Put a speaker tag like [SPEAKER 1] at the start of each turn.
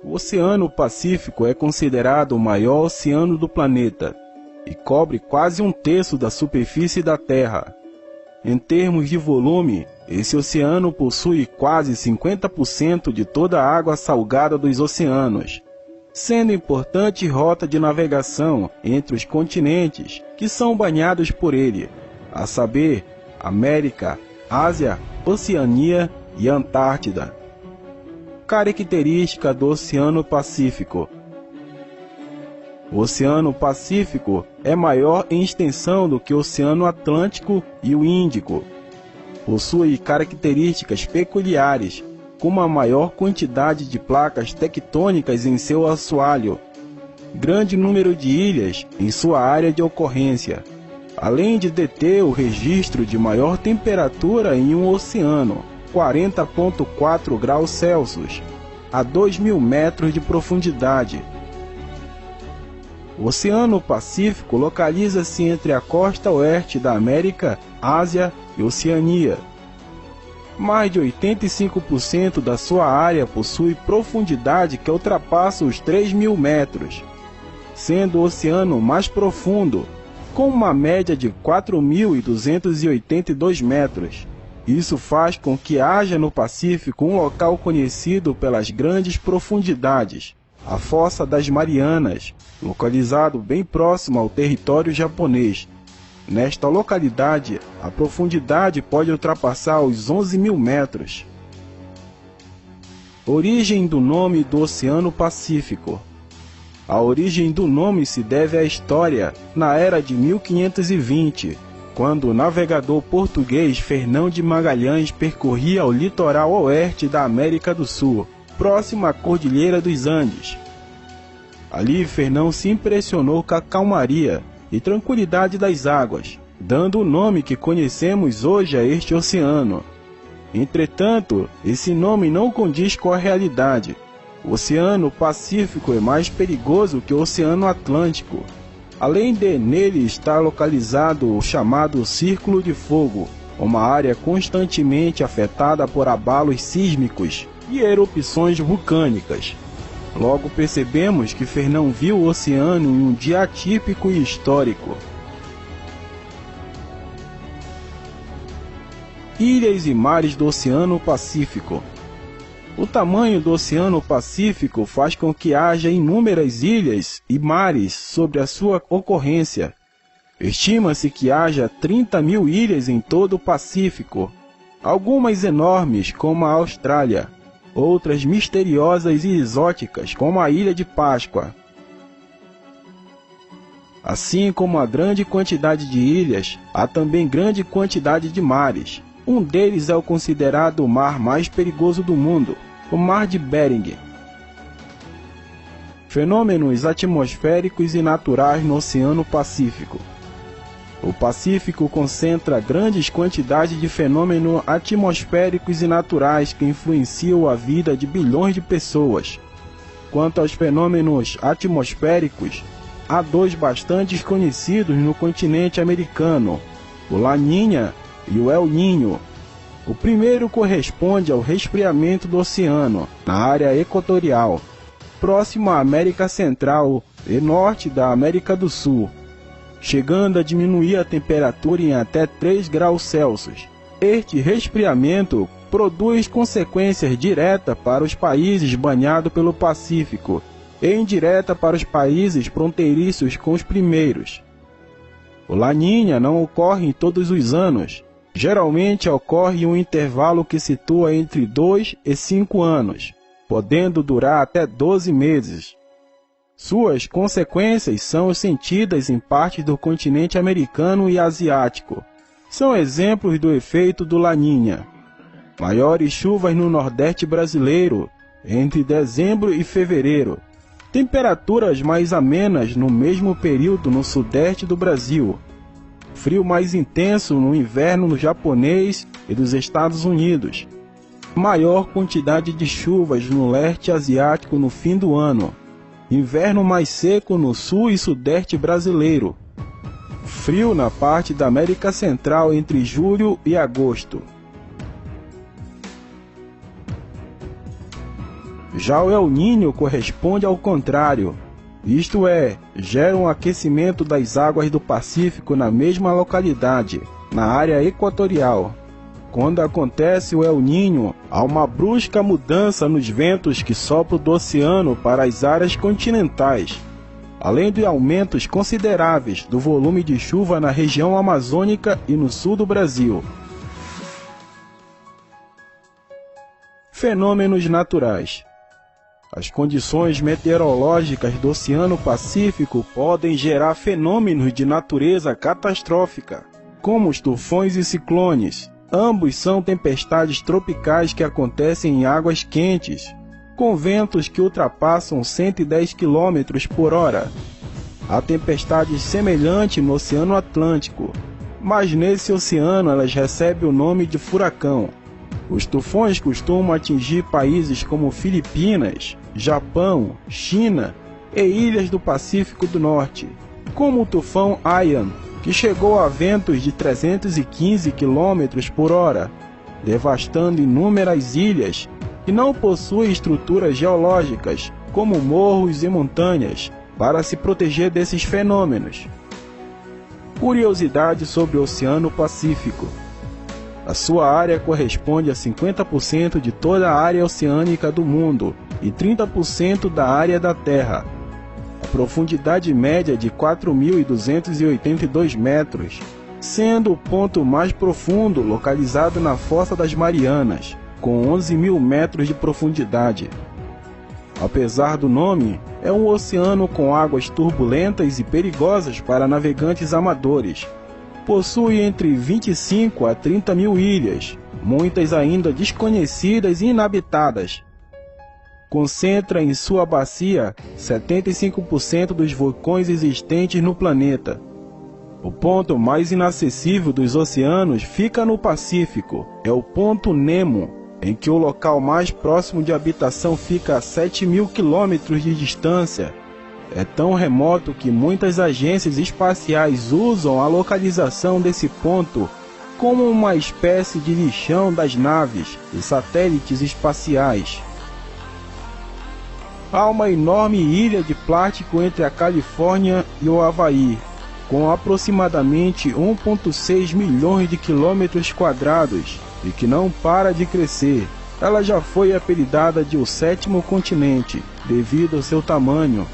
[SPEAKER 1] O Oceano Pacífico é considerado o maior oceano do planeta e cobre quase um terço da superfície da Terra. Em termos de volume, esse oceano possui quase 50% de toda a água salgada dos oceanos, sendo importante rota de navegação entre os continentes que são banhados por ele, a saber, América, Ásia, Oceania e Antártida. Característica do Oceano Pacífico. O Oceano Pacífico é maior em extensão do que o Oceano Atlântico e o Índico. Possui características peculiares, como a maior quantidade de placas tectônicas em seu assoalho, grande número de ilhas em sua área de ocorrência, além de deter o registro de maior temperatura em um oceano, 40,4 graus Celsius, a 2.000 metros de profundidade. O Oceano Pacífico localiza-se entre a costa oeste da América, Ásia e Oceania. Mais de 85% da sua área possui profundidade que ultrapassa os 3.000 metros, sendo o oceano mais profundo, com uma média de 4.282 metros. Isso faz com que haja no Pacífico um local conhecido pelas grandes profundidades, a Fossa das Marianas, localizado bem próximo ao território japonês. Nesta localidade, a profundidade pode ultrapassar os 11.000 metros. Origem do nome do Oceano Pacífico. A origem do nome se deve à história, na era de 1520, quando o navegador português Fernão de Magalhães percorria o litoral oeste da América do Sul, próximo à Cordilheira dos Andes. Ali, Fernão se impressionou com a calmaria e tranquilidade das águas, dando o nome que conhecemos hoje a este oceano. Entretanto, esse nome não condiz com a realidade. O Oceano Pacífico é mais perigoso que o Oceano Atlântico, além de nele estar localizado o chamado Círculo de Fogo, uma área constantemente afetada por abalos sísmicos e erupções vulcânicas. Logo percebemos que Fernão viu o oceano em um dia atípico e histórico. Ilhas e mares do Oceano Pacífico. O tamanho do Oceano Pacífico faz com que haja inúmeras ilhas e mares sobre a sua ocorrência. Estima-se que haja 30.000 ilhas em todo o Pacífico, algumas enormes como a Austrália, outras misteriosas e exóticas como a Ilha de Páscoa. Assim como a grande quantidade de ilhas, há também grande quantidade de mares. Um deles é o considerado o mar mais perigoso do mundo, o Mar de Bering. Fenômenos atmosféricos e naturais no Oceano Pacífico. O Pacífico concentra grandes quantidades de fenômenos atmosféricos e naturais que influenciam a vida de bilhões de pessoas. Quanto aos fenômenos atmosféricos, há dois bastante conhecidos no continente americano, o Laninha e o El Niño. O primeiro corresponde ao resfriamento do oceano na área equatorial, próximo à América Central e norte da América do Sul, chegando a diminuir a temperatura em até 3 graus Celsius. Este resfriamento produz consequências diretas para os países banhados pelo Pacífico e indireta para os países fronteiriços com os primeiros. O Laninha não ocorre todos os anos. Geralmente ocorre em um intervalo que situa entre 2 e 5 anos, podendo durar até 12 meses. Suas consequências são sentidas em partes do continente americano e asiático. São exemplos do efeito do Laninha. Maiores chuvas no Nordeste brasileiro entre dezembro e fevereiro. Temperaturas mais amenas no mesmo período no Sudeste do Brasil. Frio mais intenso no inverno no japonês e dos Estados Unidos. Maior quantidade de chuvas no leste asiático no fim do ano. Inverno mais seco no sul e sudeste brasileiro. Frio na parte da América Central entre julho e agosto. Já o El Niño corresponde ao contrário, isto é, gera um aquecimento das águas do Pacífico na mesma localidade, na área equatorial. Quando acontece o El Niño, há uma brusca mudança nos ventos que sopram do oceano para as áreas continentais, além de aumentos consideráveis do volume de chuva na região amazônica e no sul do Brasil. Fenômenos naturais. As condições meteorológicas do Oceano Pacífico podem gerar fenômenos de natureza catastrófica, como os tufões e ciclones. Ambos são tempestades tropicais que acontecem em águas quentes, com ventos que ultrapassam 110 km por hora. Há tempestades semelhantes no Oceano Atlântico, mas nesse oceano elas recebem o nome de furacão. Os tufões costumam atingir países como Filipinas, Japão, China e ilhas do Pacífico do Norte, como o tufão Haiyan, que chegou a ventos de 315 km por hora, devastando inúmeras ilhas que não possuem estruturas geológicas, como morros e montanhas, para se proteger desses fenômenos. Curiosidade sobre o Oceano Pacífico. A sua área corresponde a 50% de toda a área oceânica do mundo e 30% da área da Terra. A profundidade média é de 4.282 metros, sendo o ponto mais profundo localizado na Fossa das Marianas, com 11.000 metros de profundidade. Apesar do nome, é um oceano com águas turbulentas e perigosas para navegantes amadores. Possui entre 25 a 30 mil ilhas, muitas ainda desconhecidas e inabitadas. Concentra em sua bacia 75% dos vulcões existentes no planeta. O ponto mais inacessível dos oceanos fica no Pacífico, é o Ponto Nemo, em que o local mais próximo de habitação fica a 7.000 km de distância. É tão remoto que muitas agências espaciais usam a localização desse ponto como uma espécie de lixão das naves e satélites espaciais. Há uma enorme ilha de plástico entre a Califórnia e o Havaí, com aproximadamente 1,6 milhões de quilômetros quadrados e que não para de crescer. Ela já foi apelidada de o sétimo continente, devido ao seu tamanho.